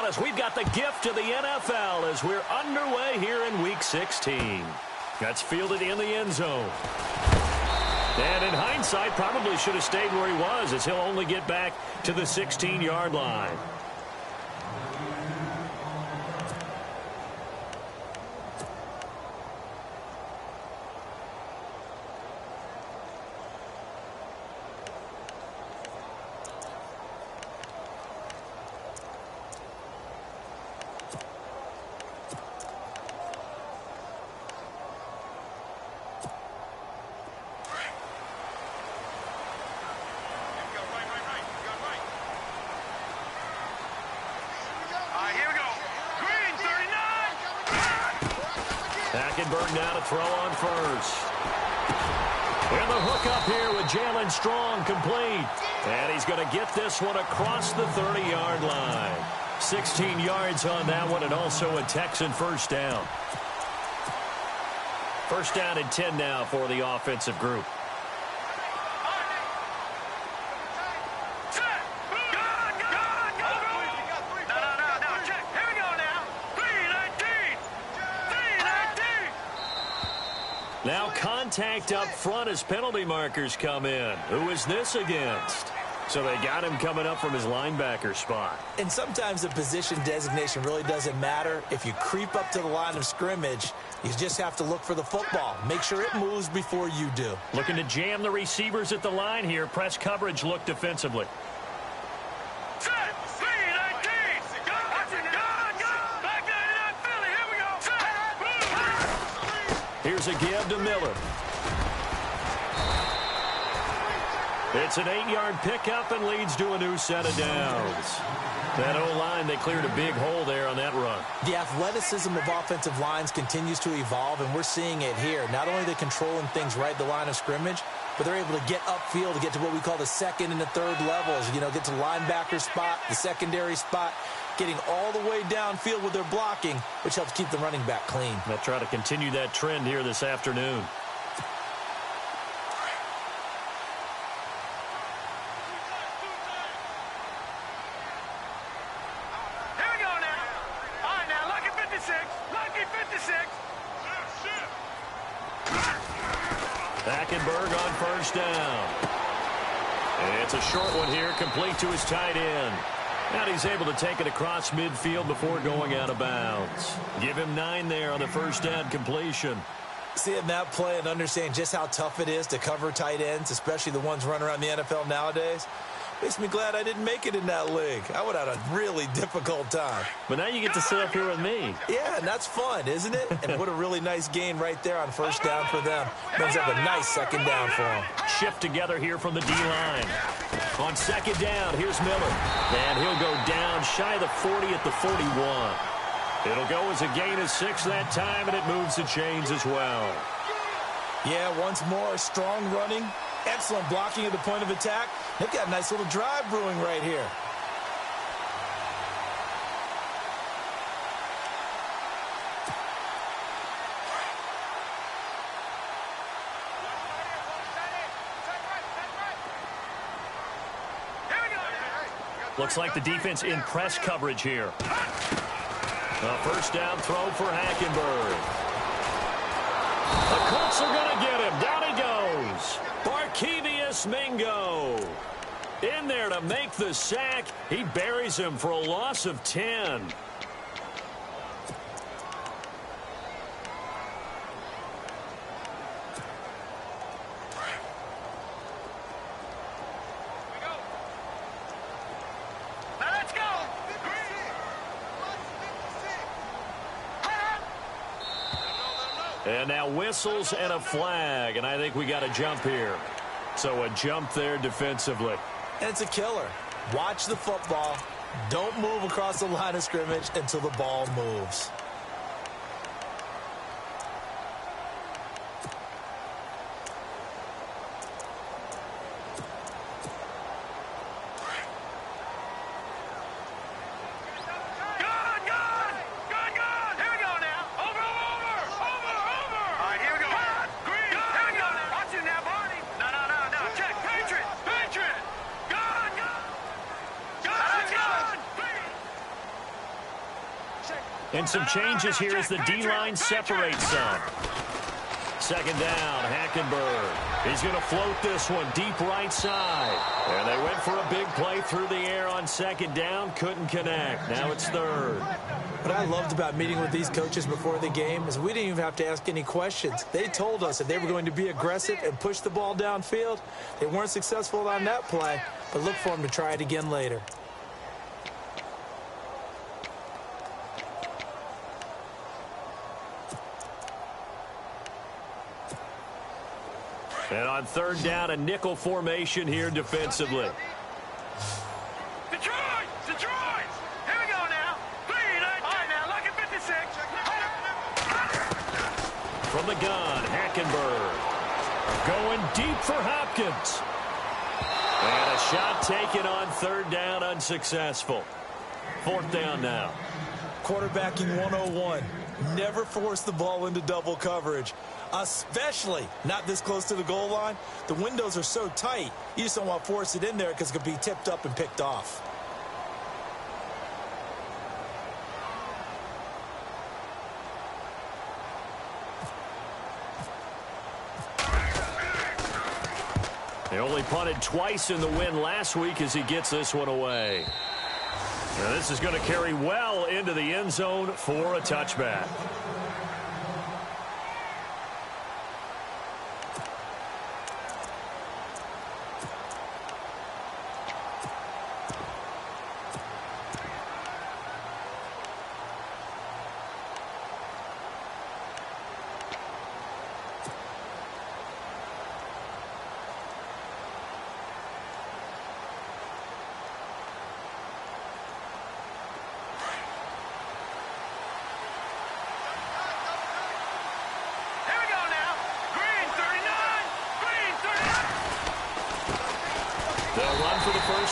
honest, we've got the gift of the NFL as we're underway here in Week 16. That's fielded in the end zone. And in hindsight, probably should have stayed where he was, as he'll only get back to the 16-yard line. Now to throw on first. And the hook up here with Jalen Strong complete. And he's going to get this one across the 30-yard line. 16 yards on that one, and also a Texan first down. First down and 10 now for the offensive group. Now contact up front as penalty markers come in. Who is this against? So they got him coming up from his linebacker spot. And sometimes the position designation really doesn't matter. If you creep up to the line of scrimmage, you just have to look for the football. Make sure it moves before you do. Looking to jam the receivers at the line here. Press coverage look defensively. Here's a give to Miller. It's an 8-yard pickup and leads to a new set of downs. That O-line, they cleared a big hole there on that run. The athleticism of offensive lines continues to evolve, and we're seeing it here. Not only are they controlling things right at the line of scrimmage, but they're able to get upfield to get to what we call the second and the third levels. You know, get to the linebacker spot, the secondary spot, getting all the way downfield with their blocking, which helps keep the running back clean. They'll try to continue that trend here this afternoon. Here we go now. All right, now, lucky 56. Lucky 56. Hackenberg on first down. And it's a short one here, complete to his tight end. And he's able to take it across midfield before going out of bounds. Give him 9 there on the first down completion. Seeing that play and understanding just how tough it is to cover tight ends, especially the ones running around the NFL nowadays, makes me glad I didn't make it in that league. I would have had a really difficult time. But now you get to sit up here with me. Yeah, and that's fun, isn't it? And what a really nice gain right there on first down for them. Brings up a nice second down for them. Shift together here from the D-line. On second down, here's Miller. And he'll go down shy of the 40 at the 41. It'll go as a gain of 6 that time, and it moves the chains as well. Yeah, once more, strong running, excellent blocking at the point of attack. They've got a nice little drive brewing right here. Looks like the defense in press coverage here. A first down throw for Hackenberg. The Colts are going to get him. Down he goes. Barkevious Mingo in there to make the sack. He buries him for a loss of 10. And now whistles and a flag, and I think we got a jump here. So a jump there defensively. And it's a killer. Watch the football. Don't move across the line of scrimmage until the ball moves. And some changes here as the D-line separates some. Second down, Hackenberg. He's going to float this one deep right side. And they went for a big play through the air on second down. Couldn't connect. Now it's third. What I loved about meeting with these coaches before the game is we didn't even have to ask any questions. They told us that they were going to be aggressive and push the ball downfield. They weren't successful on that play, but look for them to try it again later. And on third down, a nickel formation here defensively. Detroit! Detroit! Here we go now. All right, now, look at 56. From the gun, Hackenberg. Going deep for Hopkins. And a shot taken on third down, unsuccessful. Fourth down now. Quarterbacking 101. Never force the ball into double coverage, especially not this close to the goal line. The windows are so tight, you just don't want to force it in there because it could be tipped up and picked off. They only punted twice in the win last week as he gets this one away. Now this is going to carry well into the end zone for a touchback.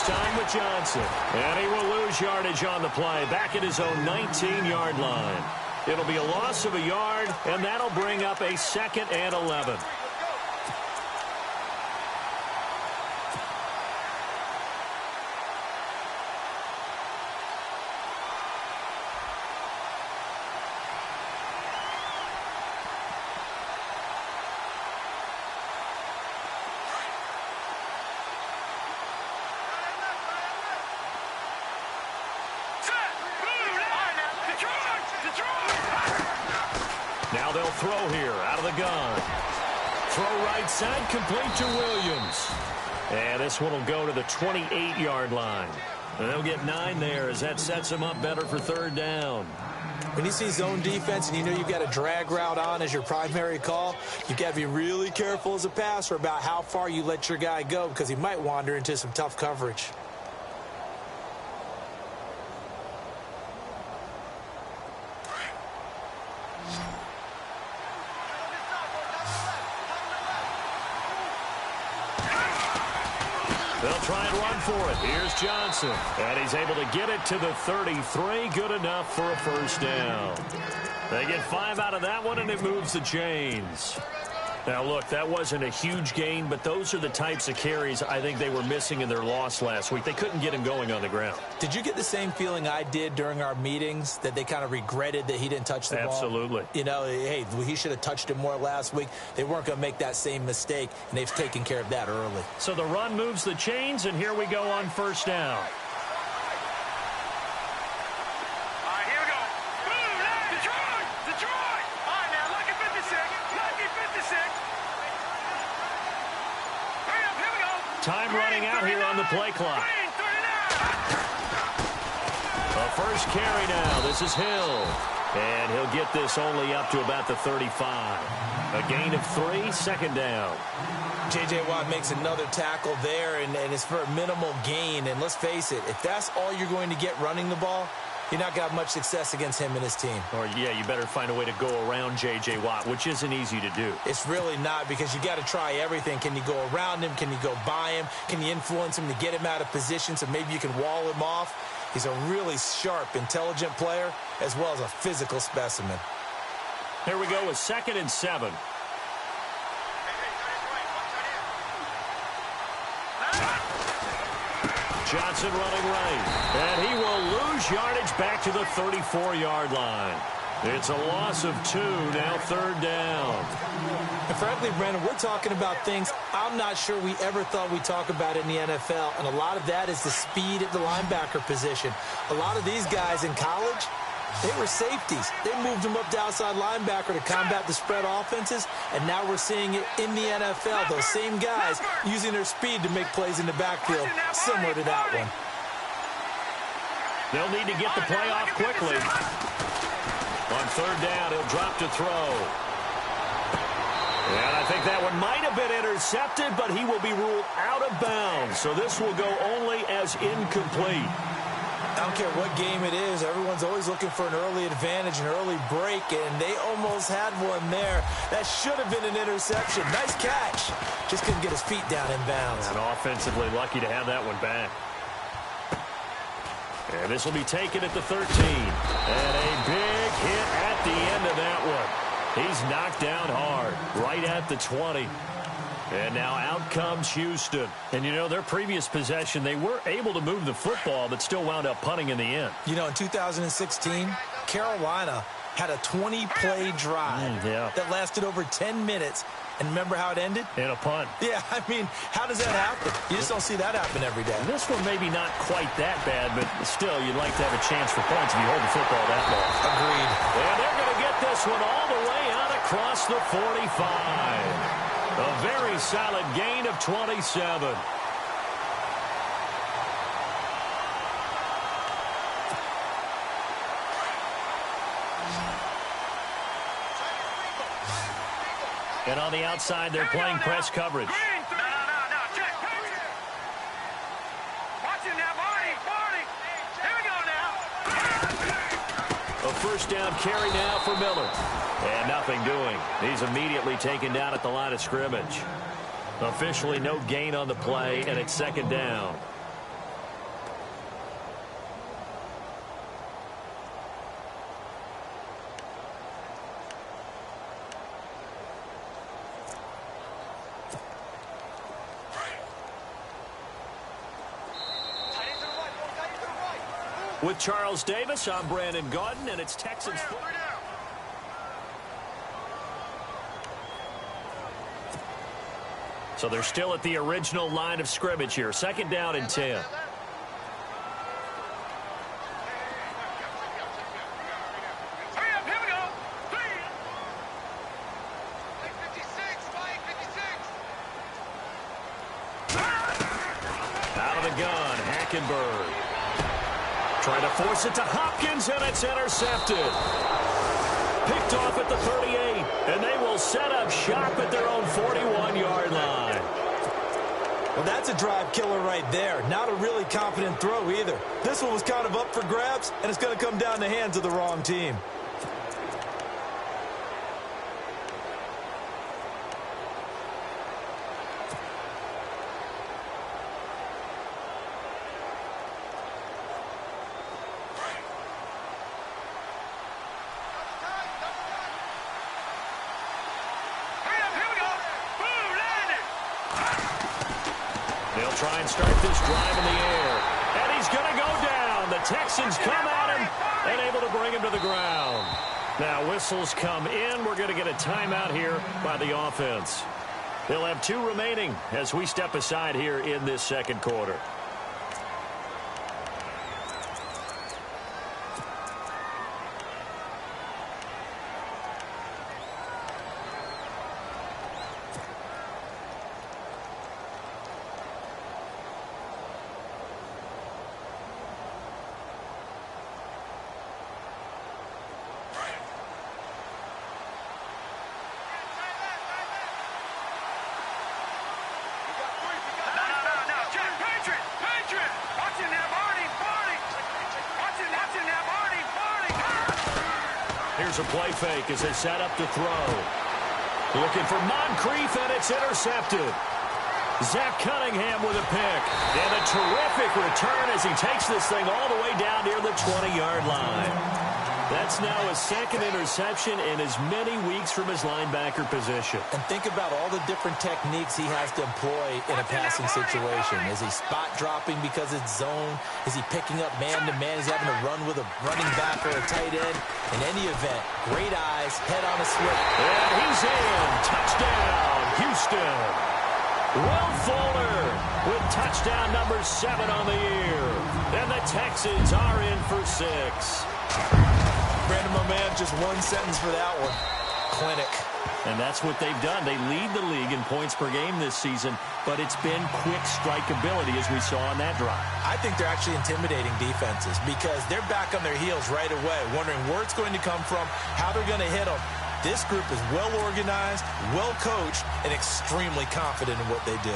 Time with Johnson. And he will lose yardage on the play. Back at his own 19-yard line. It'll be a loss of a yard, and that'll bring up a 2nd and 11. Now they'll throw here out of the gun. Throw right side, complete to Williams. And this one will go to the 28-yard line. And they'll get 9 there as that sets them up better for third down. When you see zone defense and you know you've got a drag route on as your primary call, you've got to be really careful as a passer about how far you let your guy go because he might wander into some tough coverage. They'll try and run for it. Here's Johnson. And he's able to get it to the 33. Good enough for a first down. They get 5 out of that one, and it moves the chains. Now, look, that wasn't a huge gain, but those are the types of carries I think they were missing in their loss last week. They couldn't get him going on the ground. Did you get the same feeling I did during our meetings, that they kind of regretted that he didn't touch the ball? Absolutely. You know, hey, he should have touched it more last week. They weren't going to make that same mistake, and they've taken care of that early. So the run moves the chains, and here we go on first down. Time running out here on the play clock. A first carry now. This is Hill. And he'll get this only up to about the 35. A gain of 3, second down. J.J. Watt makes another tackle there, and it's for a minimal gain. And let's face it, if that's all you're going to get running the ball, you're not going to have much success against him and his team. Or, yeah, you better find a way to go around J.J. Watt, which isn't easy to do. It's really not, because you got to try everything. Can you go around him? Can you go by him? Can you influence him to get him out of position so maybe you can wall him off? He's a really sharp, intelligent player, as well as a physical specimen. Here we go with 2nd and 7. Johnson running right. And he will lose lose yardage back to the 34-yard line. It's a loss of 2, now 3rd down. And frankly, Brandon, we're talking about things I'm not sure we ever thought we'd talk about in the NFL, and a lot of that is the speed at the linebacker position. A lot of these guys in college, they were safeties. They moved them up to outside linebacker to combat the spread offenses, and now we're seeing it in the NFL. Those same guys using their speed to make plays in the backfield, similar to that one. They'll need to get the play off quickly. On 3rd down, he'll drop to throw. And I think that one might have been intercepted, but he will be ruled out of bounds. So this will go only as incomplete. I don't care what game it is. Everyone's always looking for an early advantage, an early break, and they almost had one there. That should have been an interception. Nice catch. Just couldn't get his feet down in bounds. And offensively lucky to have that one back. And this will be taken at the 13. And a big hit at the end of that one. He's knocked down hard, right at the 20. And now out comes Houston. And, you know, their previous possession, they were able to move the football, but still wound up punting in the end. You know, in 2016, Carolina had a 20-play drive that lasted over 10 minutes. And remember how it ended? In a punt. Yeah, I mean, how does that happen? You just don't see that happen every day. And this one maybe not quite that bad, but still, you'd like to have a chance for points if you hold the football that long. Agreed. And they're going to get this one all the way out across the 45. A very solid gain of 27. And on the outside, they're playing press coverage. No. Check. Watch it now, Barney. Here we go now. A 1st down carry now for Miller. And nothing doing. He's immediately taken down at the line of scrimmage. Officially no gain on the play, and it's 2nd down. With Charles Davis, I'm Brandon Gaudin, and it's Texans football. So they're still at the original line of scrimmage here. 2nd down and 10. Hurry up, here we go. 3. 56. Out of the gun, Hackenberg. Trying to force it to Hopkins, and it's intercepted. Picked off at the 38, and they will set up shop at their own 41-yard line. Well, that's a drive killer right there. Not a really confident throw either. This one was kind of up for grabs, and it's going to come down the hands of the wrong team. Try and start this drive in the air. And he's going to go down. The Texans come at him and able to bring him to the ground. Now whistles come in. We're going to get a timeout here by the offense. They'll have 2 remaining as we step aside here in this 2nd quarter. Here's a play fake as they set up to throw. Looking for Moncrief, and it's intercepted. Zach Cunningham with a pick. And a terrific return as he takes this thing all the way down near the 20-yard line. That's now a second interception in as many weeks from his linebacker position. And think about all the different techniques he has to employ in a passing situation. Is he spot dropping because it's zone? Is he picking up man-to-man? Is he having to run with a running back or a tight end? In any event, great eyes, head on a swivel. And he's in. Touchdown, Houston. Will Fuller with touchdown number 7 on the year. And the Texans are in for 6. Brandon, my man, just one sentence for that one. Clinic. And that's what they've done. They lead the league in points per game this season, but it's been quick strikeability as we saw on that drive. I think they're actually intimidating defenses because they're back on their heels right away, wondering where it's going to come from, how they're going to hit them. This group is well organized, well coached, and extremely confident in what they do.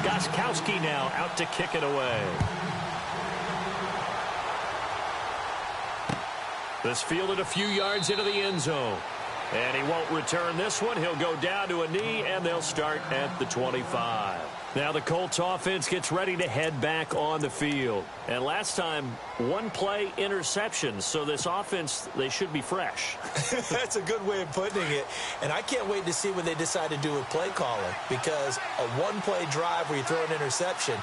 Gostkowski now out to kick it away. This fielded a few yards into the end zone. And he won't return this one. He'll go down to a knee, and they'll start at the 25. Now the Colts offense gets ready to head back on the field. And last time, one play interception. So this offense, they should be fresh. That's a good way of putting it. And I can't wait to see what they decide to do with play calling. Because a one-play drive where you throw an interception,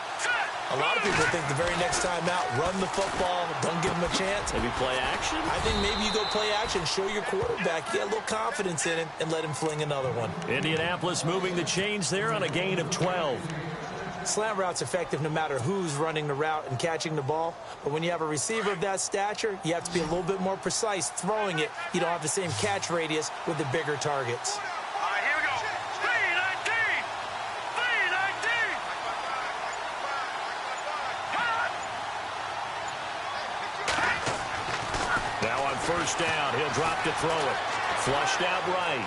a lot of people think the very next time out, run the football, don't give them a chance. Maybe play action? I think maybe you go play action, show your quarterback, get a little confidence in him, and let him fling another one. Indianapolis moving the chains there on a gain of 12. Slant route's effective no matter who's running the route and catching the ball. But when you have a receiver of that stature, you have to be a little bit more precise throwing it. You don't have the same catch radius with the bigger targets. All right, here we go. 319. 319. Now on first down, he'll drop to throw it. Flushed out right.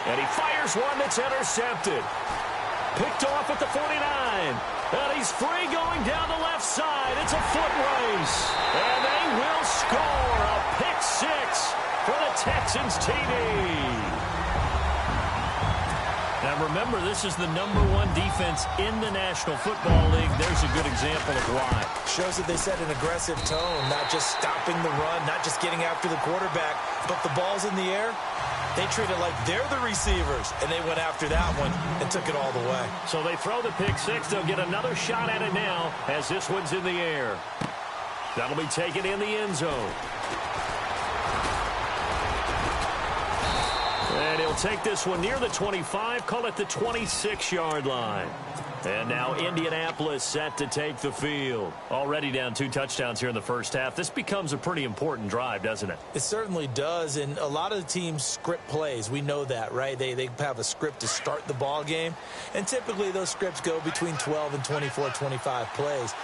And he fires one that's intercepted. Picked off at the 49. And he's free going down the left side. It's a foot race. And they will score a pick 6 for the Texans TD. Now remember, this is the #1 defense in the National Football League. There's a good example of why. Shows that they set an aggressive tone, not just stopping the run, not just getting after the quarterback, but the ball's in the air. They treat it like they're the receivers, and they went after that one and took it all the way. So they throw the pick 6. They'll get another shot at it now as this one's in the air. That'll be taken in the end zone. And he'll take this one near the 25, call it the 26-yard line. And now Indianapolis set to take the field. Already down 2 touchdowns here in the first half. This becomes a pretty important drive, doesn't it? It certainly does, and a lot of the teams script plays. We know that, right? They have a script to start the ball game, and typically those scripts go between 12 and 24, 25 plays.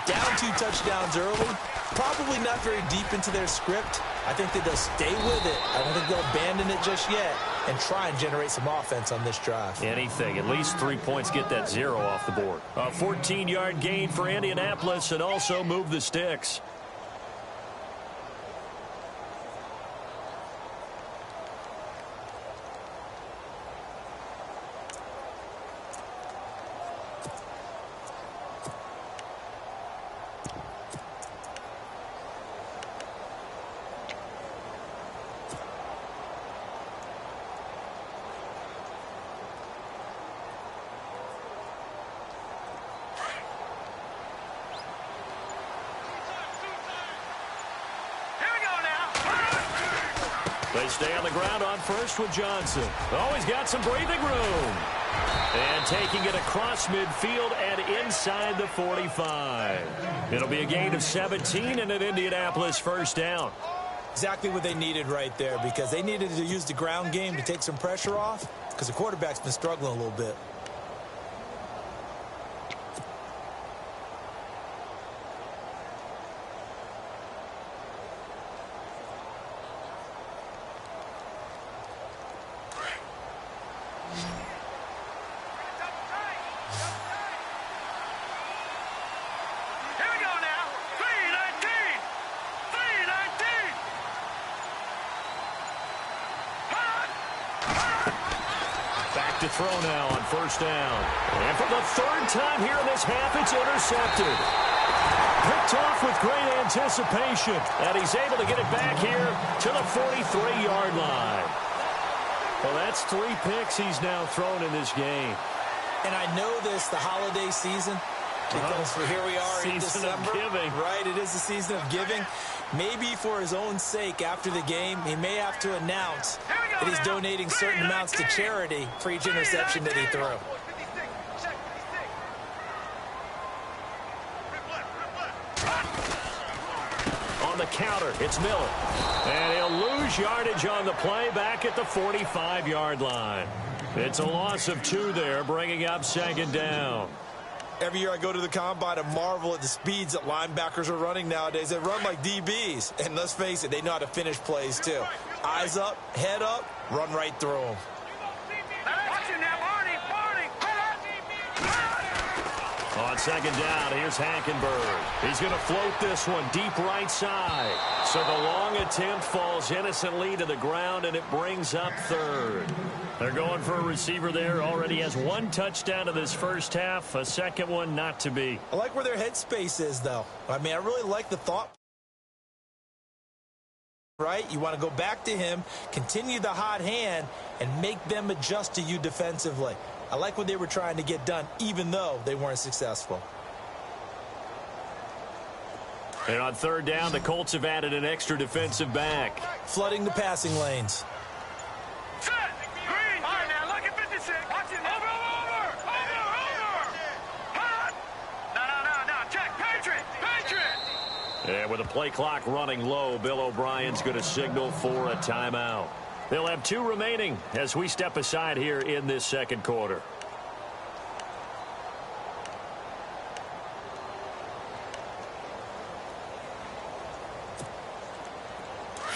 Down 2 touchdowns early, probably not very deep into their script. I think that they'll stay with it. I don't think they'll abandon it just yet and try and generate some offense on this drive. Anything. At least 3 points, get that 0 off the board. A 14-yard gain for Indianapolis and also move the sticks. They stay on the ground on first with Johnson. Oh, he's got some breathing room. And taking it across midfield and inside the 45. It'll be a gain of 17 and an Indianapolis first down. Exactly what they needed right there, because they needed to use the ground game to take some pressure off, because the quarterback's been struggling a little bit. To throw now on first down. And for the 3rd time here in this half, it's intercepted. Picked off with great anticipation. And he's able to get it back here to the 43-yard line. Well, that's 3 picks he's now thrown in this game. And I know this, the holiday season, because here we are in December. Season of giving. Right, it is the season of giving. Maybe for his own sake after the game, he may have to announce that he's donating certain amounts to charity for each interception that he threw. On the counter, it's Miller. And he'll lose yardage on the play back at the 45-yard line. It's a loss of 2 there, bringing up 2nd down. Every year I go to the combine and marvel at the speeds that linebackers are running nowadays. They run like DBs. And let's face it, they know how to finish plays too. Eyes up, head up, run right through them. On 2nd down, here's Hackenberg. He's going to float this one deep right side. So the long attempt falls innocently to the ground, and it brings up 3rd. They're going for a receiver there. Already has 1 touchdown in this first half. A second one not to be. I like where their headspace is, though. I mean, I really like the thought. Right? You want to go back to him, continue the hot hand, and make them adjust to you defensively. I like what they were trying to get done, even though they weren't successful. And on 3rd down, the Colts have added an extra defensive back. Flooding the passing lanes. Set! Green! All right, now, look at 56. Watch it. Over! Hot! No. Check. Patriot! And with the play clock running low, Bill O'Brien's going to signal for a timeout. They'll have 2 remaining as we step aside here in this second quarter.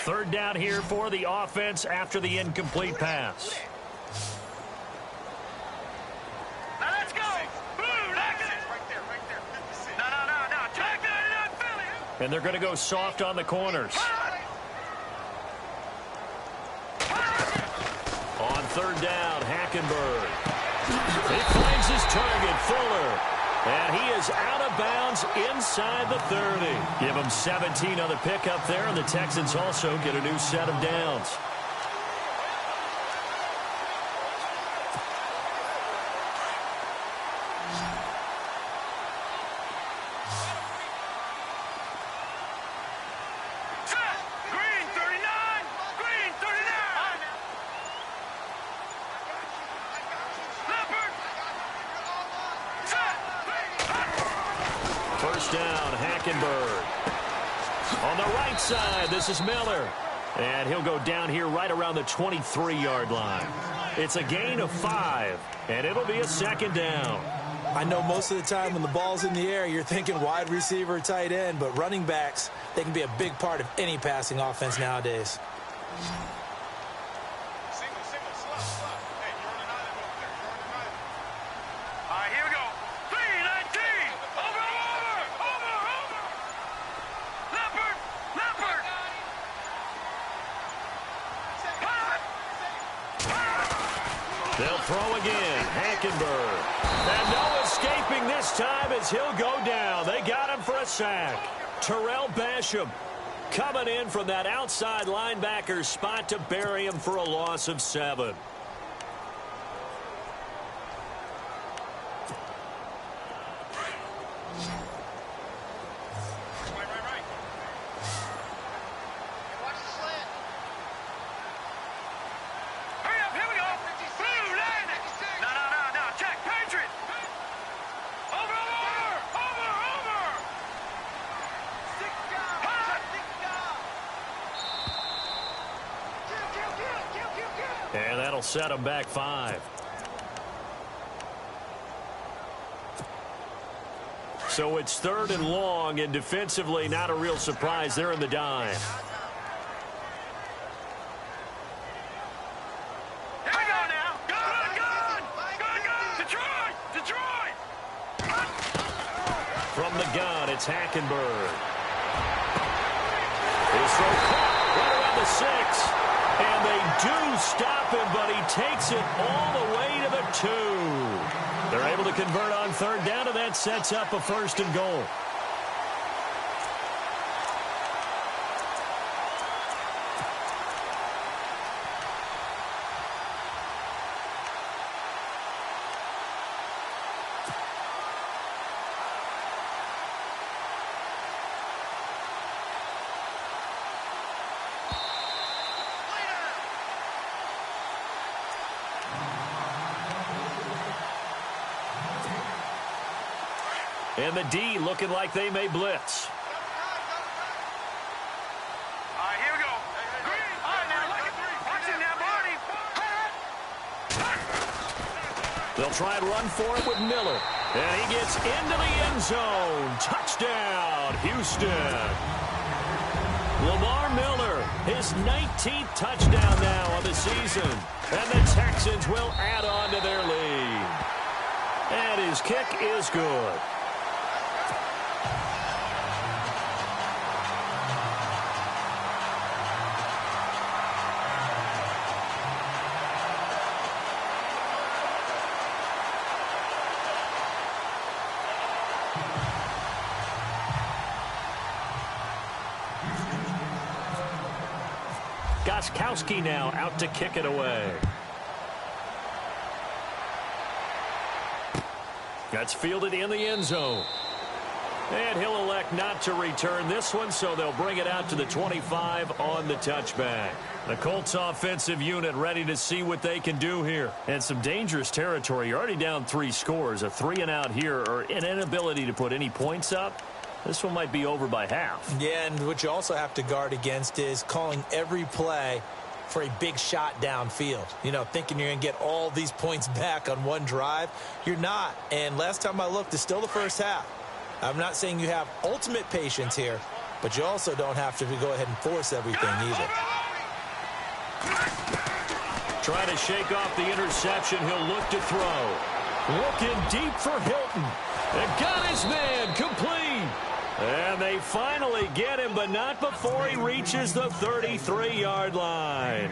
Third down here for the offense after the incomplete pass. Now let's go! Boom! Right there. No. Check that out, Philly! And they're going to go soft on the corners. On 3rd down, Hackenberg. He finds his target, Fuller. And he is out of bounds inside the 30. Give him 17 on the pickup there, and the Texans also get a new set of downs. First down, Hackenberg. On the right side, this is Miller. And he'll go down here right around the 23-yard line. It's a gain of 5, and it'll be a 2nd down. I know most of the time when the ball's in the air, you're thinking wide receiver, tight end, but running backs, they can be a big part of any passing offense nowadays. They'll throw again. Hackenberg. And no escaping this time as he'll go down. They got him for a sack. Terrell Basham coming in from that outside linebacker spot to bury him for a loss of 7. And that'll set them back 5. So it's 3rd and long, and defensively not a real surprise. They're in the dime. Here we go now. Good. Detroit. From the gun, it's Hackenberg. His throw caught right around the 6. And they do stop him, but he takes it all the way to the 2. They're able to convert on 3rd down, and that sets up a 1st and goal. And the D looking like they may blitz. All right, here we go. All right, now, look at watch it now, Barney. They'll try and run for it with Miller. And he gets into the end zone. Touchdown, Houston. Lamar Miller, his 19th touchdown now on the season. And the Texans will add on to their lead. And his kick is good. Gostkowski now out to kick it away. That's fielded in the end zone. And he'll elect not to return this one, so they'll bring it out to the 25 on the touchback. The Colts offensive unit ready to see what they can do here. And some dangerous territory. You're already down 3 scores. A 3-and-out here, or an inability to put any points up. This one might be over by half. Yeah, and what you also have to guard against is calling every play for a big shot downfield. You know, thinking you're going to get all these points back on one drive. You're not. And last time I looked, it's still the first half. I'm not saying you have ultimate patience here, but you also don't have to go ahead and force everything either. Trying to shake off the interception. He'll look to throw. Looking deep for Hilton. And got his man complete. And they finally get him, but not before he reaches the 33-yard line.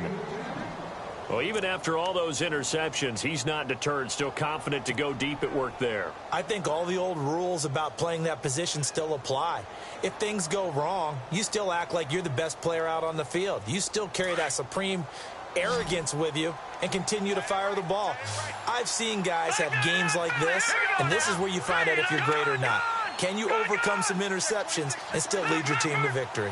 Well, even after all those interceptions, he's not deterred, still confident to go deep at work there. I think all the old rules about playing that position still apply. If things go wrong, you still act like you're the best player out on the field. You still carry that supreme arrogance with you and continue to fire the ball. I've seen guys have games like this, and this is where you find out if you're great or not. Can you overcome some interceptions and still lead your team to victory?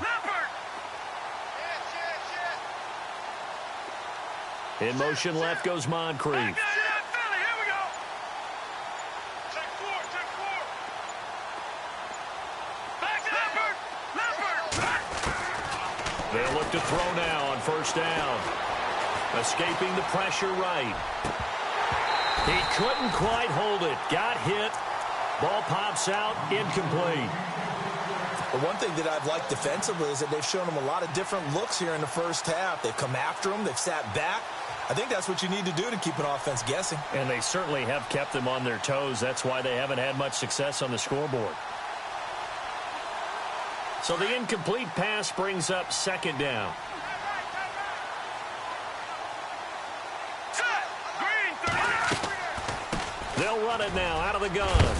In motion left goes Moncrief. They'll look to throw now on first down. Escaping the pressure right. He couldn't quite hold it. Got hit. Ball pops out, incomplete. But one thing that I've liked defensively is that they've shown him a lot of different looks here in the first half. They've come after him. They've sat back. I think that's what you need to do to keep an offense guessing. And they certainly have kept them on their toes. That's why they haven't had much success on the scoreboard. So the incomplete pass brings up second down. They'll run it now out of the gun.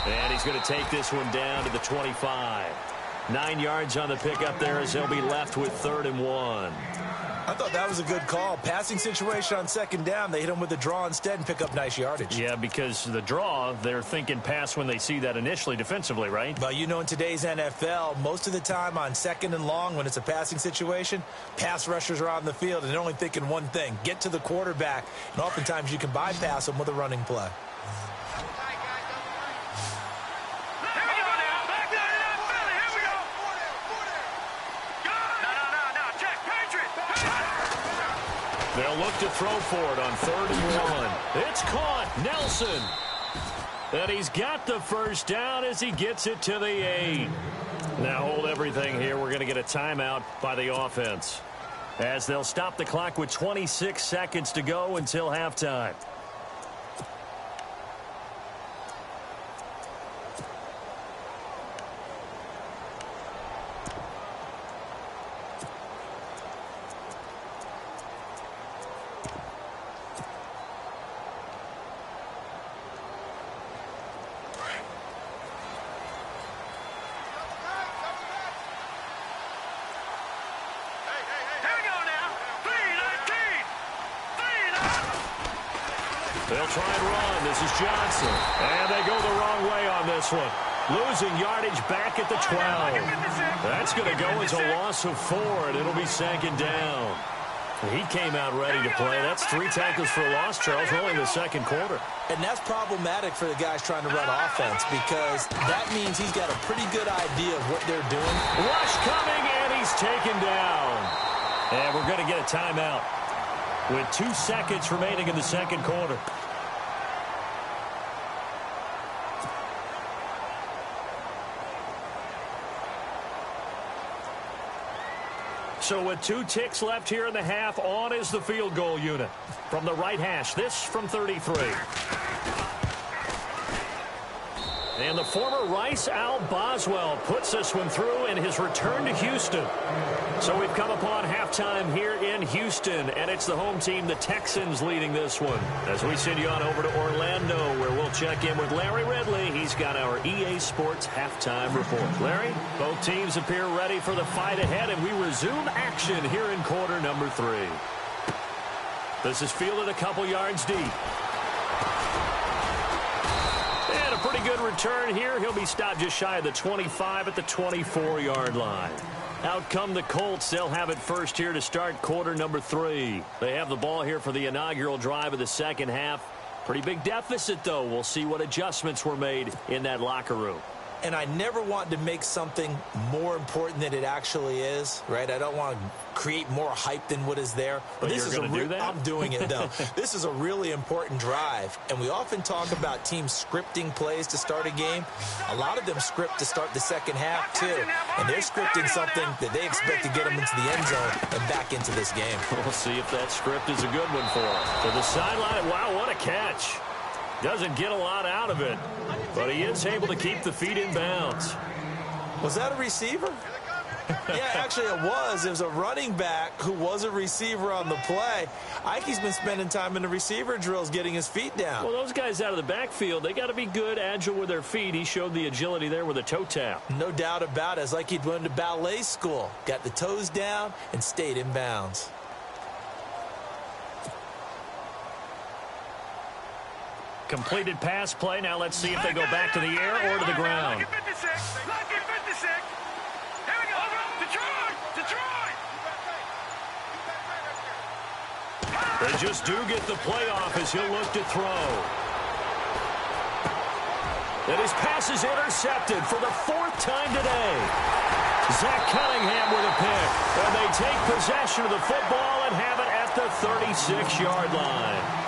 And he's going to take this one down to the 25. 9 yards on the pickup there as they'll be left with 3rd and 1. I thought that was a good call. Passing situation on second down. They hit him with the draw instead and pick up nice yardage. Yeah, because the draw, they're thinking pass when they see that initially defensively, right? But you know, in today's NFL, most of the time on second and long, when it's a passing situation, pass rushers are on the field and they're only thinking one thing, get to the quarterback. And oftentimes you can bypass them with a running play. They'll look to throw for it on 3rd and 1. It's caught. Nelson. And he's got the first down as he gets it to the 8. Now hold everything here. We're going to get a timeout by the offense, as they'll stop the clock with 26 seconds to go until halftime. They'll try and run. This is Johnson. And they go the wrong way on this one. Losing yardage back at the 12. That's going to go as a loss of 4, and it'll be 2nd down. He came out ready to play. That's 3 tackles for a loss, Charles, only in the second quarter. And that's problematic for the guys trying to run offense because that means he's got a pretty good idea of what they're doing. Rush coming, and he's taken down. And we're going to get a timeout with 2 seconds remaining in the second quarter. So with 2 ticks left here in the half, on is the field goal unit. From the right hash, this from 33. And the former Rice Al Boswell puts this one through in his return to Houston. So we've come upon halftime here in Houston, and it's the home team, the Texans, leading this one. As we send you on over to Orlando, where we'll check in with Larry Ridley. He's got our EA Sports halftime report. Larry, both teams appear ready for the fight ahead, and we resume action here in quarter number 3. This is fielded a couple yards deep. Pretty good return here. He'll be stopped just shy of the 25 at the 24-yard line. Out come the Colts. They'll have it first here to start quarter number 3. They have the ball here for the inaugural drive of the second half. Pretty big deficit, though. We'll see what adjustments were made in that locker room. And I never want to make something more important than it actually is, right? I don't want to create more hype than what is there. But this is do that? I'm doing it, though. This is a really important drive. And we often talk about teams scripting plays to start a game. A lot of them script to start the second half, too. And they're scripting something that they expect to get them into the end zone and back into this game. We'll see if that script is a good one for them. To the sideline. Wow, what a catch. Doesn't get a lot out of it, but he is able to keep the feet in bounds. Was that a receiver? Yeah, actually it was. It was a running back who was a receiver on the play. Ike's been spending time in the receiver drills getting his feet down. Well, those guys out of the backfield, they got to be good, agile with their feet. He showed the agility there with a toe tap. No doubt about it. It's like he'd went to ballet school. Got the toes down and stayed in bounds. Completed pass play. Now let's see if they go back to the air or to the ground. Lucky 56. Lucky 56. Here we go. Detroit. Detroit. They just do get the playoff as he'll look to throw. And his pass is intercepted for the 4th time today. Zach Cunningham with a pick. And they take possession of the football and have it at the 36-yard line.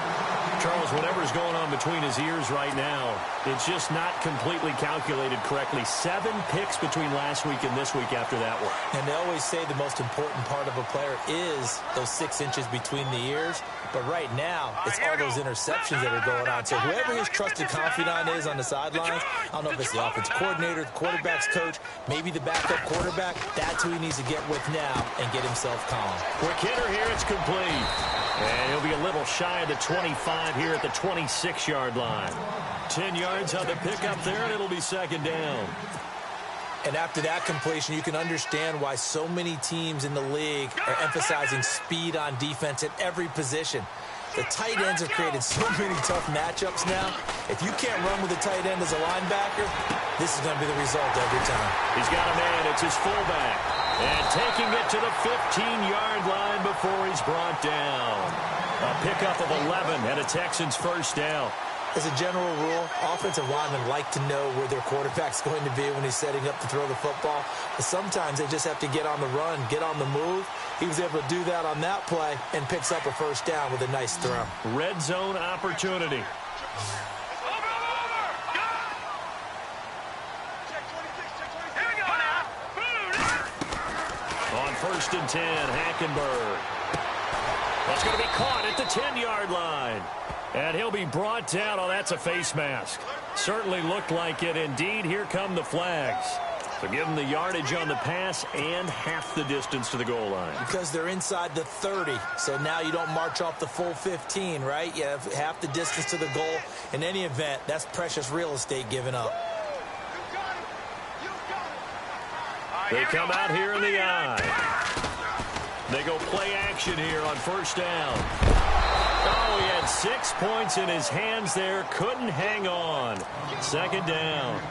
Charles, whatever's going on between his ears right now, it's just not completely calculated correctly. 7 picks between last week and this week after that one. And they always say the most important part of a player is those 6 inches between the ears. But right now, it's all those interceptions that are going on. So whoever his trusted confidant is on the sidelines, I don't know if it's the offense coordinator, the quarterback's coach, maybe the backup quarterback, that's who he needs to get with now and get himself calm. Quick hitter here, it's complete. And he'll be a little shy of the 25 here at the 26-yard line. 10 yards on the pickup there, and it'll be second down. And after that completion, you can understand why so many teams in the league are emphasizing speed on defense at every position. The tight ends have created so many tough matchups now. If you can't run with a tight end as a linebacker, this is going to be the result every time. He's got a man. It's his fullback. And taking it to the 15-yard line before he's brought down. A pickup of 11 and a Texans first down. As a general rule, offensive linemen like to know where their quarterback's going to be when he's setting up to throw the football. But sometimes they just have to get on the run, get on the move. He was able to do that on that play and picks up a first down with a nice throw. Red zone opportunity. On 1st and 10, Hackenberg. That's going to be caught at the 10-yard line. And he'll be brought down. Oh, that's a face mask. Certainly looked like it. Indeed, here come the flags. So give them the yardage on the pass and half the distance to the goal line. Because they're inside the 30. So now you don't march off the full 15, right? You have half the distance to the goal. In any event, that's precious real estate given up. They come out here in the eye. They go play action here on first down. Oh, he had 6 points in his hands there. Couldn't hang on. Second down.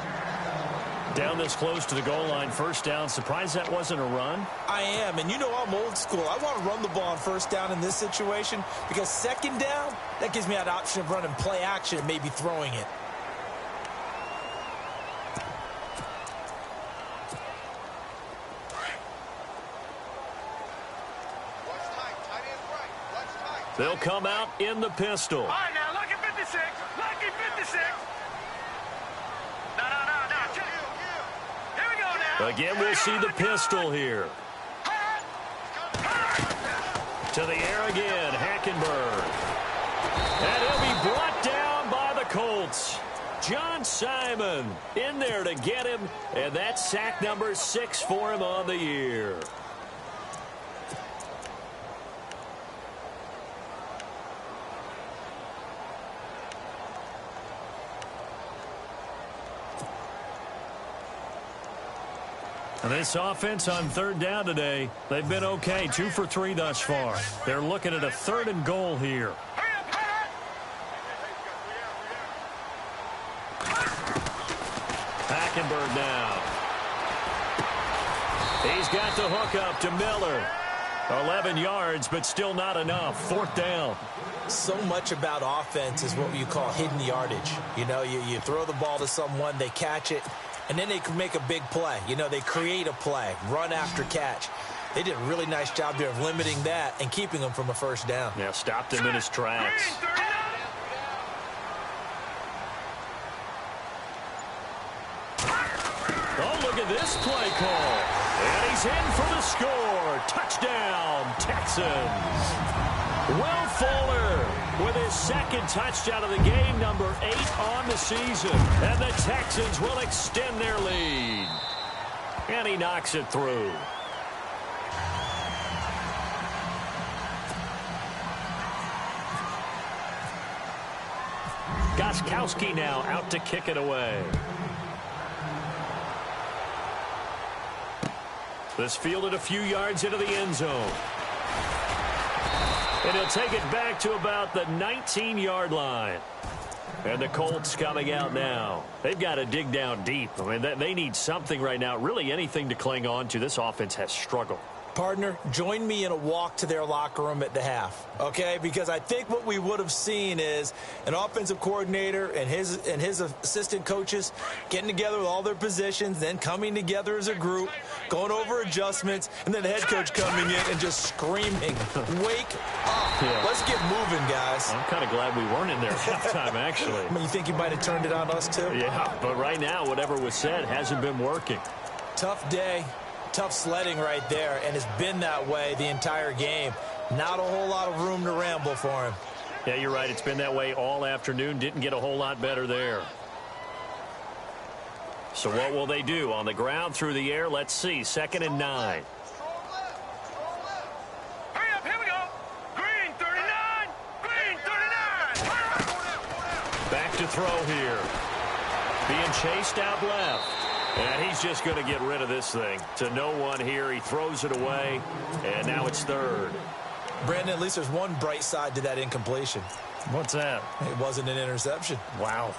Down this close to the goal line, first down. Surprised that wasn't a run? I am, and you know I'm old school. I want to run the ball on first down in this situation because second down, that gives me that option of running play action and maybe throwing it. They'll come out in the pistol. All right, now, lucky 56. Lucky 56. No. Here we go now. Again, we'll see the pistol here. To the air again, Hackenberg. And he'll be brought down by the Colts. John Simon in there to get him, and that's sack number 6 for him on the year. And this offense on third down today, they've been okay, 2 for 3 thus far. They're looking at a 3rd and goal here. Hackenberg now. He's got the hook up to Miller. 11 yards, but still not enough. 4th down. So much about offense is what you call hidden yardage. You know, you throw the ball to someone, they catch it, and then they can make a big play. You know, they create a play, run after catch. They did a really nice job there of limiting that and keeping them from a first down. Yeah, stopped him in his tracks. Oh, look at this play call. And he's in for the score. Touchdown, Texans. Will Fuller with his 2nd touchdown of the game, number 8 on the season. And the Texans will extend their lead. And he knocks it through. Gostkowski now out to kick it away. This fielded a few yards into the end zone. And he'll take it back to about the 19-yard line. And the Colts coming out now. They've got to dig down deep. I mean, they need something right now, really anything to cling on to. This offense has struggled. Partner, join me in a walk to their locker room at the half, okay? Because I think what we would have seen is an offensive coordinator and his assistant coaches getting together with all their positions, then coming together as a group, going over adjustments, and then the head coach coming in and just screaming, wake up. Yeah. Let's get moving, guys. I'm kind of glad we weren't in there at halftime, actually. I mean, you think you might have turned it on us, too? Yeah, but right now, whatever was said hasn't been working. Tough day. Tough sledding right there, and it's been that way the entire game. Not a whole lot of room to ramble for him. Yeah, you're right. It's been that way all afternoon. Didn't get a whole lot better there. So what will they do? On the ground, through the air, let's see. 2nd and 9. Hurry up, here we go. Green 39. Green 39. Back to throw here. Being chased out left. And he's just going to get rid of this thing. To no one here. He throws it away. And now it's 3rd. Brandon, at least there's one bright side to that incompletion. What's that? It wasn't an interception. Wow.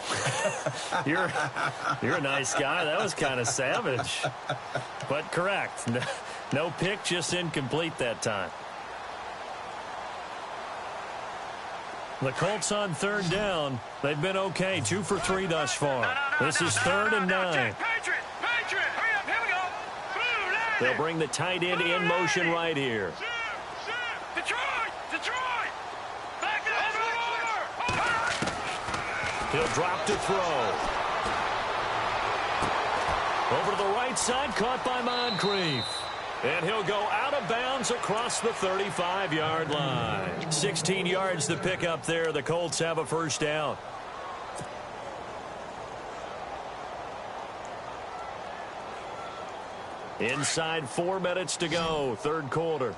You're a nice guy. That was kind of savage. But correct. No pick, just incomplete that time. The Colts on 3rd down. They've been okay. 2 for 3 thus far. This is 3rd and 9. Patriot, hurry up, here we go. They'll bring the tight end in motion right here. Detroit. Back over. He'll drop to throw. Over to the right side, caught by Moncrief. And he'll go out of bounds across the 35-yard line. 16 yards to pick up there. The Colts have a first down. Inside 4 minutes to go, 3rd quarter.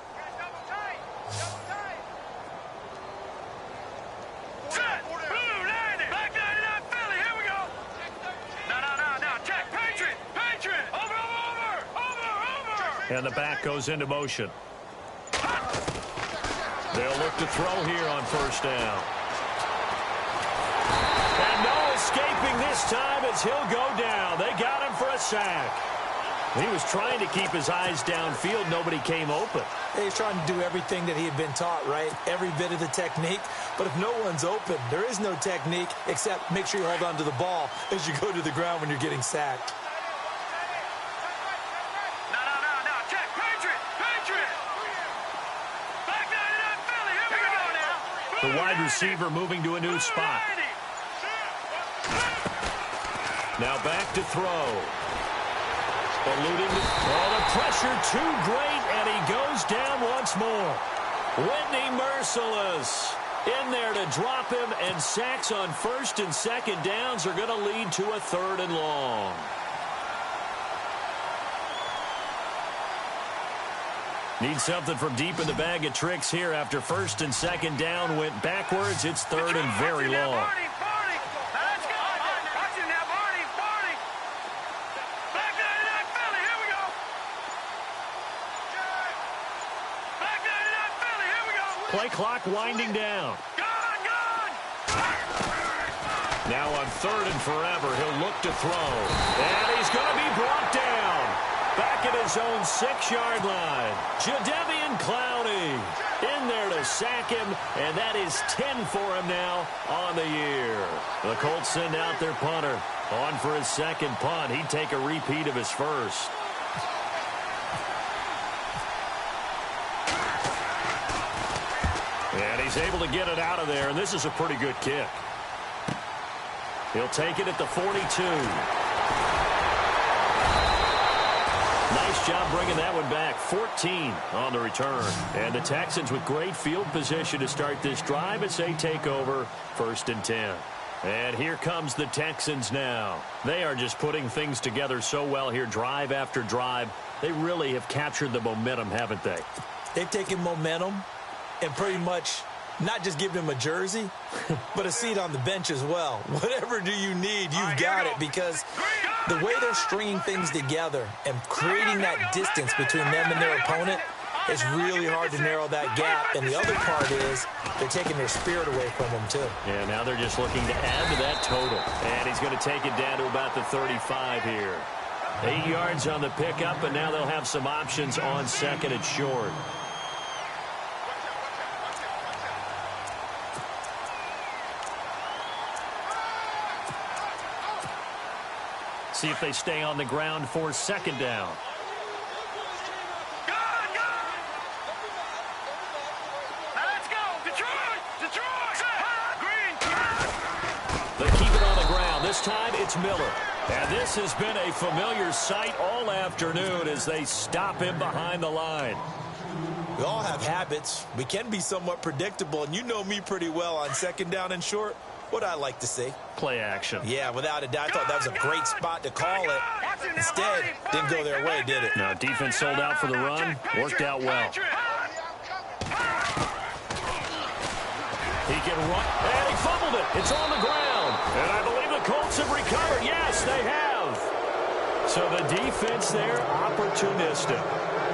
Set. Blue landing. Back 99 Philly. Here we go. No. Check. Patriot. Over. And the back goes into motion. They'll look to throw here on first down. And no escaping this time as he'll go down. They got him for a sack. He was trying to keep his eyes downfield. Nobody came open. He's trying to do everything that he had been taught, right? Every bit of the technique. But if no one's open, there is no technique except make sure you hold on to the ball as you go to the ground when you're getting sacked. No. Check. Patriot. Back 99 Philly. Here we go now. The wide receiver moving to a new spot. Now back to throw. Eluding the pressure too great, and he goes down once more. Whitney merciless in there to drop him, and sacks on first and second downs are going to lead to a 3rd and long. Need something from deep in the bag of tricks here after first and second down went backwards. It's 3rd and very long. Play clock winding down. Now on 3rd and forever, he'll look to throw. And he's going to be brought down. Back at his own 6-yard line. Jadeveon Clowney in there to sack him, and that is 10 for him now on the year. The Colts send out their punter. On for his second punt. He'd take a repeat of his first. And he's able to get it out of there, and this is a pretty good kick. He'll take it at the 42. Nice job bringing that one back. 14 on the return. And the Texans with great field position to start this drive as they take over 1st and 10. And here comes the Texans now. They are just putting things together so well here, drive after drive. They really have captured the momentum, haven't they? They've taken momentum and pretty much not just give him a jersey, but a seat on the bench as well. Whatever do you need, you've got it, because the way they're stringing things together and creating that distance between them and their opponent, it's really hard to narrow that gap. And the other part is they're taking their spirit away from them, too. Yeah, now they're just looking to add to that total. And he's going to take it down to about the 35 here. 8 yards on the pickup, and now they'll have some options on 2nd and short. See if they stay on the ground for 2nd down. Let's go, Detroit! Green! They keep it on the ground. This time it's Miller. And this has been a familiar sight all afternoon as they stop him behind the line. We all have habits. We can be somewhat predictable, and you know me pretty well on 2nd down and short. What I like to see. Play action. Yeah, without a doubt, I thought that was a great spot to call it. Instead, didn't go their way, did it? Now, defense sold out for the run. Worked out well. He can run, and he fumbled it. It's on the ground. And I believe the Colts have recovered. Yes, they have. So the defense there, opportunistic.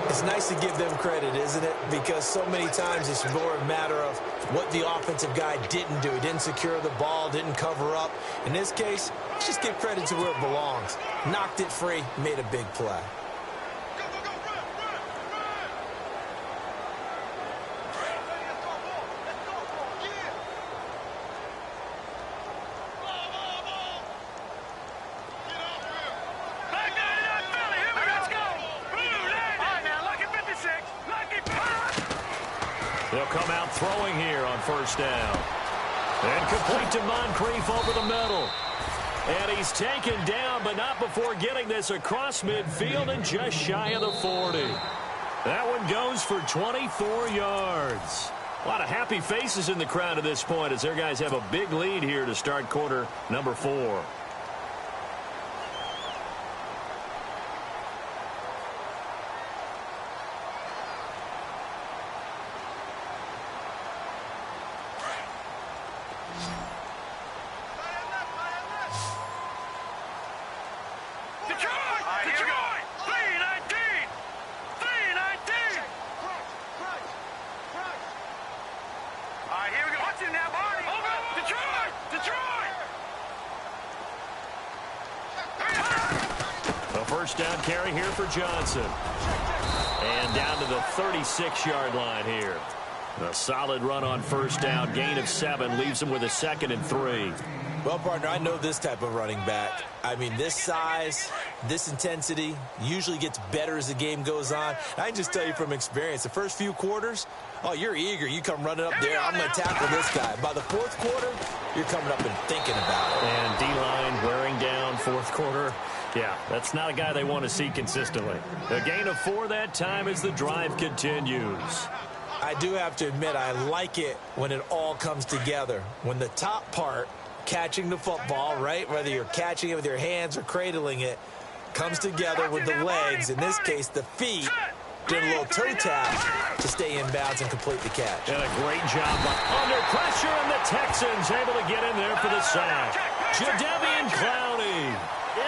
It's nice to give them credit, isn't it? Because so many times it's more a matter of what the offensive guy didn't do. He didn't secure the ball, didn't cover up. In this case, let's just give credit to where it belongs. Knocked it free, made a big play. They'll come out throwing here on 1st down. And complete to Moncrief over the middle. And he's taken down, but not before getting this across midfield and just shy of the 40. That one goes for 24 yards. A lot of happy faces in the crowd at this point as their guys have a big lead here to start quarter number 4. first down carry here for Johnson. And down to the 36-yard line here. A solid run on first down. Gain of 7 leaves them with a 2nd and 3. Well, partner, I know this type of running back. I mean, this size, this intensity usually gets better as the game goes on. I can just tell you from experience, the first few quarters, oh, you're eager. You come running up there. I'm going to tackle this guy. By the fourth quarter, you're coming up and thinking about it. And D-line wearing down fourth quarter. Yeah, that's not a guy they want to see consistently. A gain of 4 that time as the drive continues. I do have to admit, I like it when it all comes together. When the top part, catching the football, right, whether you're catching it with your hands or cradling it, comes together with the legs, in this case the feet, doing a little toe tap to stay in bounds and complete the catch. And a great job under pressure, and the Texans able to get in there for the sack. Jadeveon Clowney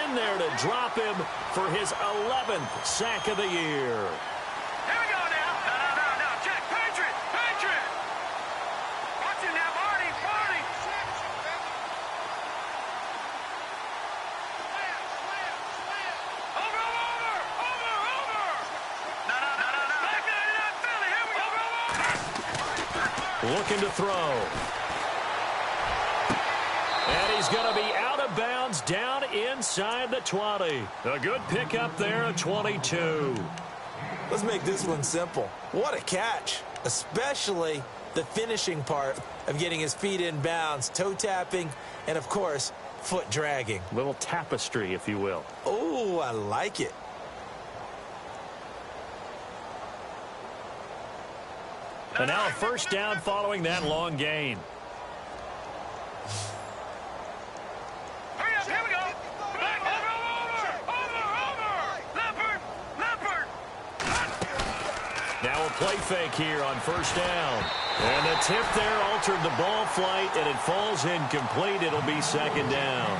in there to drop him for his 11th sack of the year. Looking to throw. And he's going to be out of bounds down inside the 20. A good pickup there at 22. Let's make this one simple. What a catch, especially the finishing part of getting his feet in bounds, toe tapping, and, of course, foot dragging. Little tapestry, if you will. Oh, I like it. And now a first down following that long gain. Hurry up, here we go. Back, over. Leopard. Now a play fake here on first down. And the tip there altered the ball flight, and it falls incomplete. It'll be 2nd down.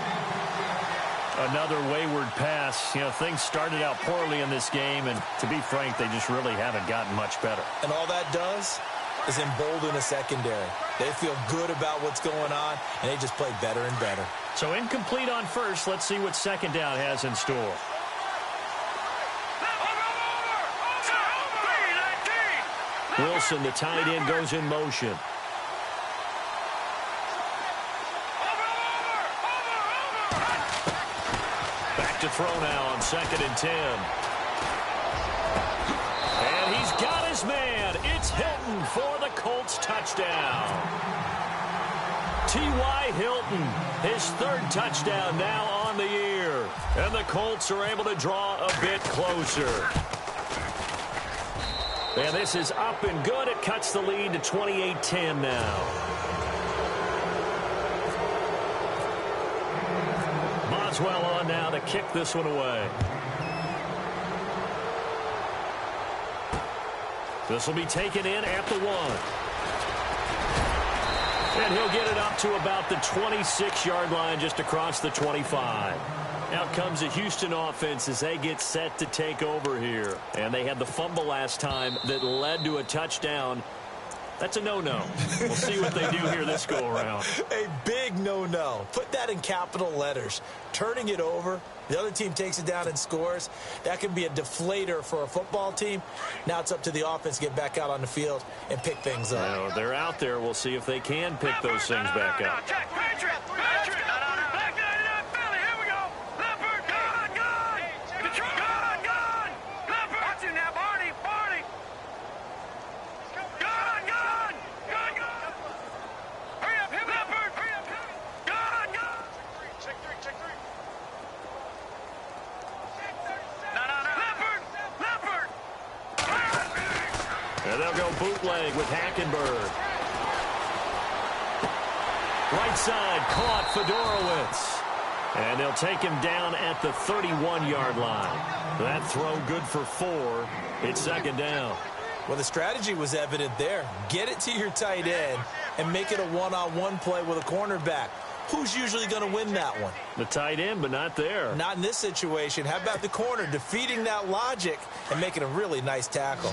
Another wayward pass. You know, things started out poorly in this game, and to be frank, they just really haven't gotten much better. And all that does is embolden a secondary. They feel good about what's going on, and they just play better and better. So incomplete on first. Let's see what 2nd down has in store. Wilson, the tight end, goes in motion. Back to throw now on 2nd and 10. And he's got his man. It's Hilton for the Colts touchdown. T.Y. Hilton, his 3rd touchdown now on the year. And the Colts are able to draw a bit closer. And this is up and good. It cuts the lead to 28-10 now. Boswell on now to kick this one away. This will be taken in at the 1. And he'll get it up to about the 26-yard line, just across the 25. Out comes the Houston offense as they get set to take over here. And they had the fumble last time that led to a touchdown. That's a no-no. We'll see what they do here this go-around. A big no-no. Put that in capital letters. Turning it over, the other team takes it down and scores. That can be a deflator for a football team. Now it's up to the offense to get back out on the field and pick things up. Now, they're out there. We'll see if they can pick those things back up. And they'll go bootleg with Hackenberg. Right side caught Fedorowicz. And they'll take him down at the 31-yard line. That throw good for 4. It's 2nd down. Well, the strategy was evident there. Get it to your tight end and make it a one-on-one play with a cornerback. Who's usually going to win that one? The tight end, but not there. Not in this situation. How about the corner defeating that logic and making a really nice tackle?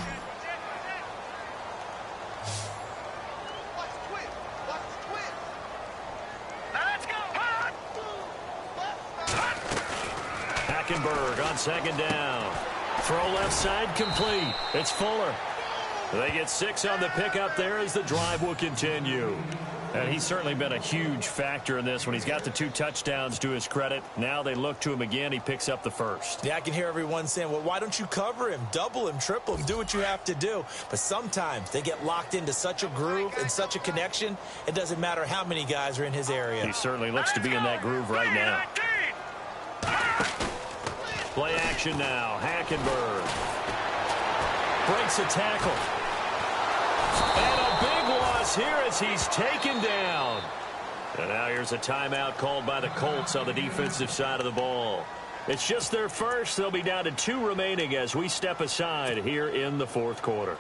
Hackenberg on second down. Throw left side complete. It's Fuller. They get 6 on the pickup there as the drive will continue. And he's certainly been a huge factor in this when he's got the 2 touchdowns to his credit. Now they look to him again. He picks up the first. Yeah, I can hear everyone saying, well, why don't you cover him, double him, triple him, do what you have to do. But sometimes they get locked into such a groove and such a connection, it doesn't matter how many guys are in his area. He certainly looks to be in that groove right now. Play action now. Hackenberg breaks a tackle. And a big loss here as he's taken down. And now here's a timeout called by the Colts on the defensive side of the ball. It's just their first. They'll be down to 2 remaining as we step aside here in the fourth quarter.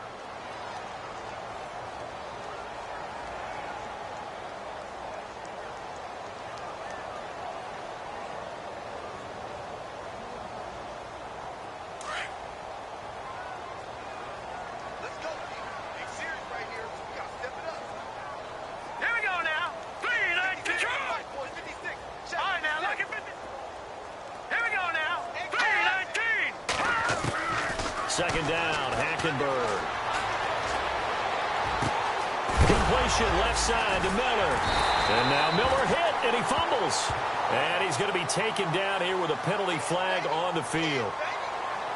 Second down, Hackenberg. Completion left side to Miller. And now Miller hit, and he fumbles. And he's going to be taken down here with a penalty flag on the field.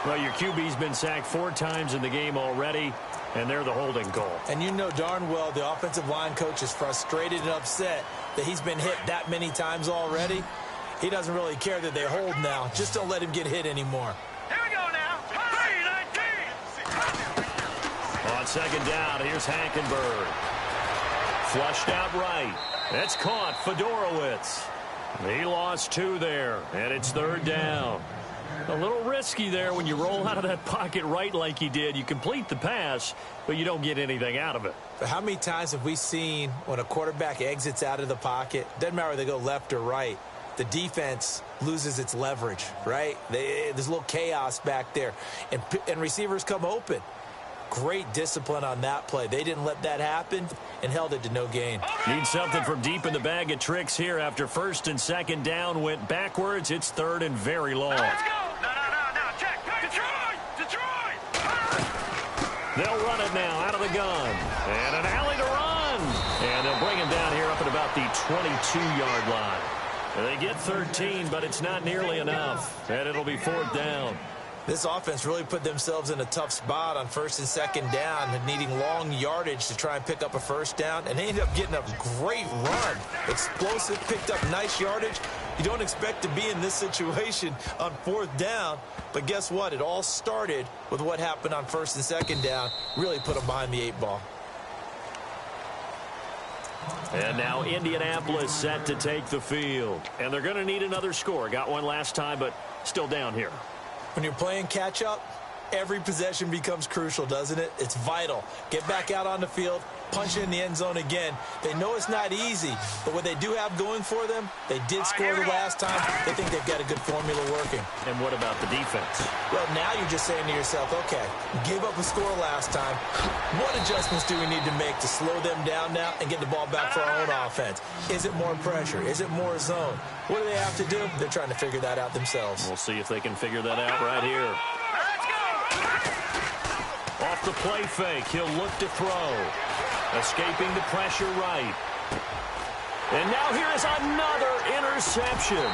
Well, your QB's been sacked 4 times in the game already, and they're the holding call. And you know darn well the offensive line coach is frustrated and upset that he's been hit that many times already. He doesn't really care that they hold now. Just don't let him get hit anymore. On second down, here's Hackenberg. Flushed out right. That's caught. Fedorowicz. He lost 2 there, and it's third down. A little risky there when you roll out of that pocket right like he did. You complete the pass, but you don't get anything out of it. But how many times have we seen when a quarterback exits out of the pocket, doesn't matter whether they go left or right, the defense loses its leverage, right? There's a little chaos back there, and receivers come open. Great discipline on that play. They didn't let that happen and held it to no gain. Need something from deep in the bag of tricks here after first and second down went backwards. It's third and very long. Let's go. No. Check. Detroit. They'll run it now out of the gun. And an alley to run. And they'll bring him down here up at about the 22-yard line. And they get 13, but it's not nearly enough. And it'll be fourth down. This offense really put themselves in a tough spot on first and second down, needing long yardage to try and pick up a first down, and they ended up getting a great run. Explosive, picked up nice yardage. You don't expect to be in this situation on fourth down, but guess what? It all started with what happened on first and second down. Really put them behind the 8 ball. And now Indianapolis set to take the field. And they're going to need another score. Got one last time, but still down here. When you're playing catch-up, every possession becomes crucial, doesn't it? It's vital. Get back out on the field, punch it in the end zone again. They know it's not easy, but what they do have going for them, they did score the last time. They think they've got a good formula working. And what about the defense? Well, now you're just saying to yourself, okay, we gave up a score last time. What adjustments do we need to make to slow them down now and get the ball back for our own offense? Is it more pressure? Is it more zone? What do they have to do? They're trying to figure that out themselves. We'll see if they can figure that out right here. Off the play fake, he'll look to throw. Escaping the pressure right. And now here is another interception.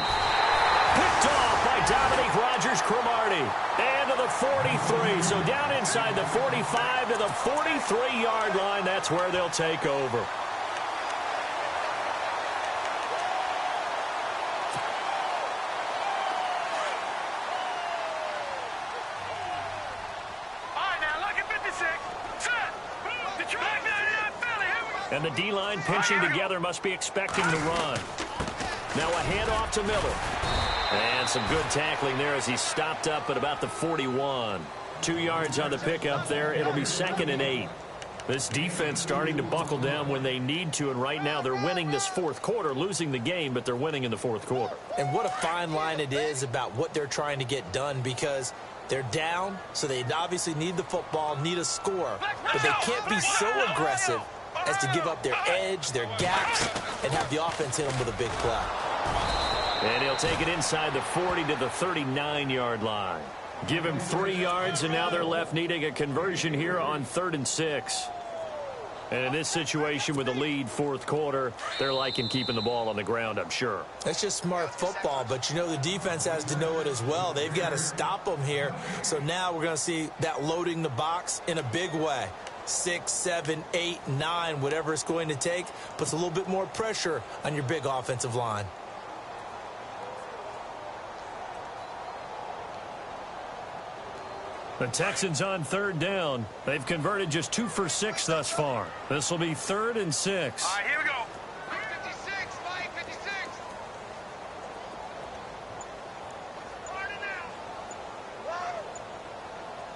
Picked off by Dominique Rodgers-Cromartie. And to the 43. So down inside the 45 to the 43-yard line. That's where they'll take over. And the D-line pinching together must be expecting the run. Now a handoff to Miller. And some good tackling there as he stopped up at about the 41. 2 yards on the pickup there. It'll be 2nd and 8. This defense starting to buckle down when they need to, and right now they're winning this fourth quarter, losing the game, but they're winning in the fourth quarter. And what a fine line it is about what they're trying to get done, because they're down, so they obviously need the football, need a score, but they can't be so aggressive as to give up their edge, their gaps, and have the offense hit them with a big play. And he'll take it inside the 40 to the 39-yard line. Give him 3 yards, and now they're left needing a conversion here on 3rd and 6. And in this situation with a lead 4th quarter, they're liking keeping the ball on the ground, I'm sure. That's just smart football, but you know the defense has to know it as well. They've got to stop them here. So now we're going to see that loading the box in a big way. 6, 7, 8, 9, whatever it's going to take, puts a little bit more pressure on your big offensive line. The Texans on 3rd down. They've converted just 2 for 6 thus far. This will be 3rd and 6. All right, here we go. 56, 56. Barney now.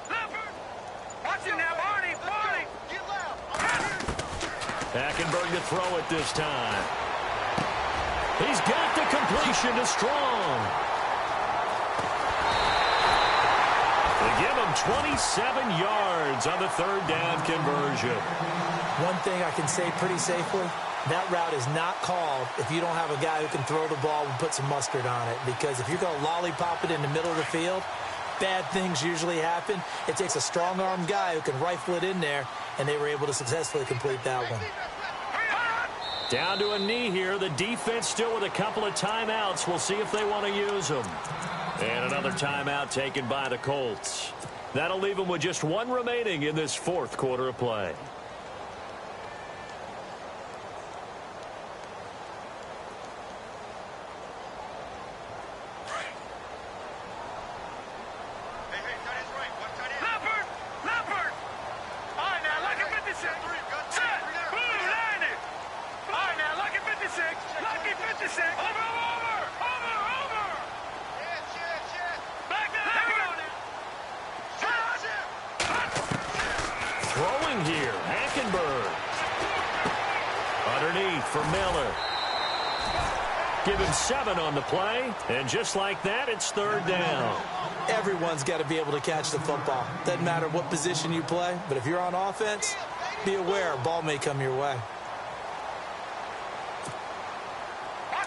Leopard. Watch it now, Barney. Barney. Get loud. Hackenberg to throw it this time. He's got the completion to Strong. They give him 27 yards on the 3rd down conversion. One thing I can say pretty safely, that route is not called if you don't have a guy who can throw the ball and put some mustard on it. Because if you're going to lollipop it in the middle of the field, bad things usually happen. It takes a strong-armed guy who can rifle it in there, and they were able to successfully complete that one. Down to a knee here. The defense still with a couple of timeouts. We'll see if they want to use them. And another timeout taken by the Colts. That'll leave them with just 1 remaining in this 4th quarter of play. Throwing here, Hackenberg. Underneath for Miller. Give him 7 on the play, and just like that, it's 3rd down. Everyone's got to be able to catch the football. Doesn't matter what position you play, but if you're on offense, be aware a ball may come your way.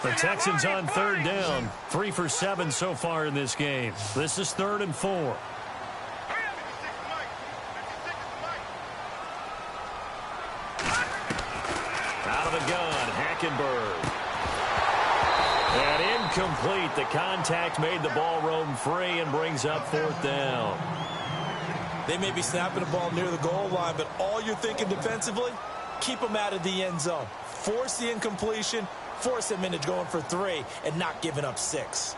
The Texans on 3rd down. 3 for 7 so far in this game. This is 3rd and 4. Out of the gun, Hackenberg. And incomplete. The contact made the ball roam free and brings up 4th down. They may be snapping the ball near the goal line, but all you're thinking defensively, keep them out of the end zone. Force the incompletion, force them into going for 3, and not giving up 6.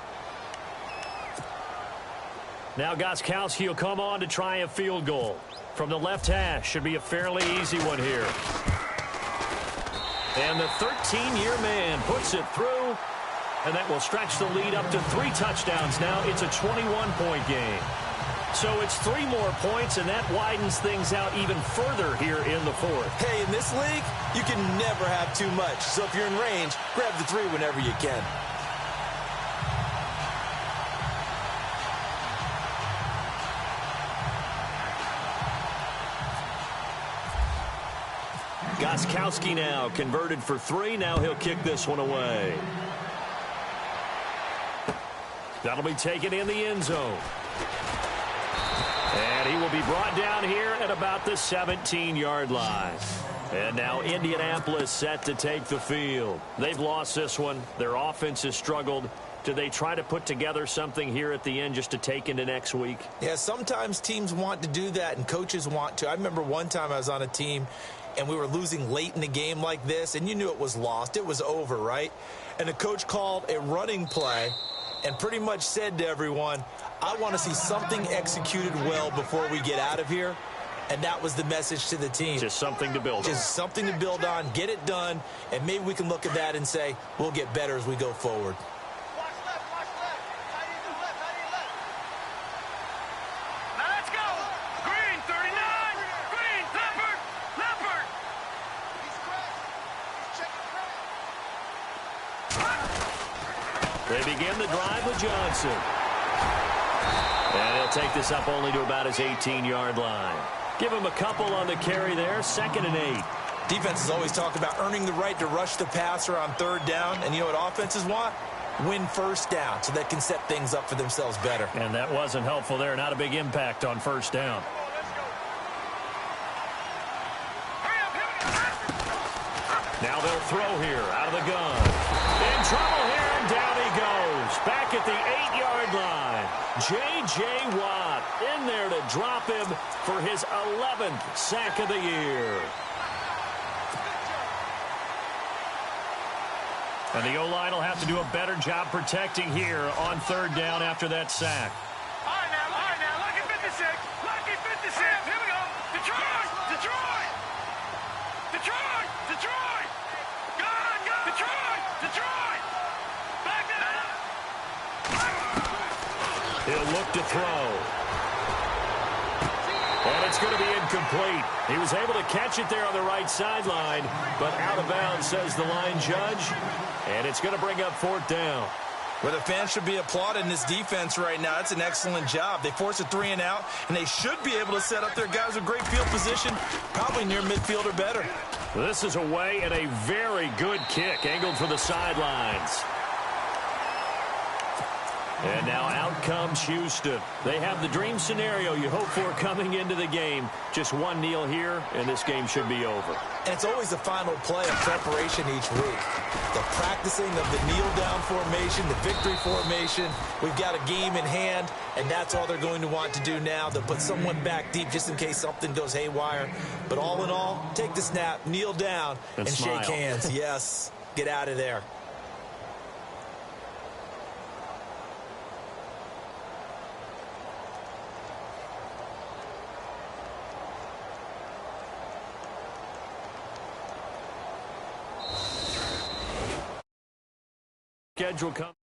Now Gostkowski will come on to try a field goal. From the left hash, should be a fairly easy one here. And the 13-year man puts it through, and that will stretch the lead up to 3 touchdowns now. It's a 21-point game. So it's 3 more points, and that widens things out even further here in the 4th. Hey, in this league, you can never have too much. So if you're in range, grab the 3 whenever you can. Gostkowski now converted for 3. Now he'll kick this one away. That'll be taken in the end zone. And he will be brought down here at about the 17-yard line. And now Indianapolis set to take the field. They've lost this one. Their offense has struggled. Do they try to put together something here at the end just to take into next week? Yeah, sometimes teams want to do that and coaches want to. I remember one time I was on a team and we were losing late in the game like this, and you knew it was lost. It was over, right? And the coach called a running play and pretty much said to everyone, I want to see something executed well before we get out of here. And that was the message to the team. Just something to build on. Just something to build on, get it done, and maybe we can look at that and say, we'll get better as we go forward. Watch left, watch left. Tight end to left, tight end left. Now let's go. Green, 39. Green, Leopard, Leopard. He's cracked. He's checking crack. They begin the drive with Johnson. And he'll take this up only to about his 18-yard line. Give him a couple on the carry there, 2nd and 8. Defenses always talk about earning the right to rush the passer on 3rd down. And you know what offenses want? win first down so they can set things up for themselves better. And that wasn't helpful there. Not a big impact on first down. Now they'll throw here out of the gun. In trouble here, and down he goes. Back at the 8-yard line. J.J. Watt in there to drop him for his 11th sack of the year. And the O-line will have to do a better job protecting here on third down after that sack. All right, now, lucky 56. Lucky 56. Here we go. Detroit! Detroit! Detroit! Detroit! God! Detroit! Detroit! Back it up! He'll look to throw. And it's going to be incomplete. He was able to catch it there on the right sideline, but out of bounds, says the line judge. And it's going to bring up fourth down. Well, the fans should be applauding this defense right now. That's an excellent job. They force a 3 and out, and they should be able to set up their guys with great field position, probably near midfield or better. This is away and a very good kick, angled for the sidelines. And now out comes Houston. They have the dream scenario you hope for coming into the game. Just one kneel here, and this game should be over. And it's always the final play of preparation each week. The practicing of the kneel-down formation, the victory formation. We've got a game in hand, and that's all they're going to want to do now. They'll put someone back deep just in case something goes haywire. But all in all, take the snap, kneel down, and smile. shake hands. Yes, get out of there. Schedule comes.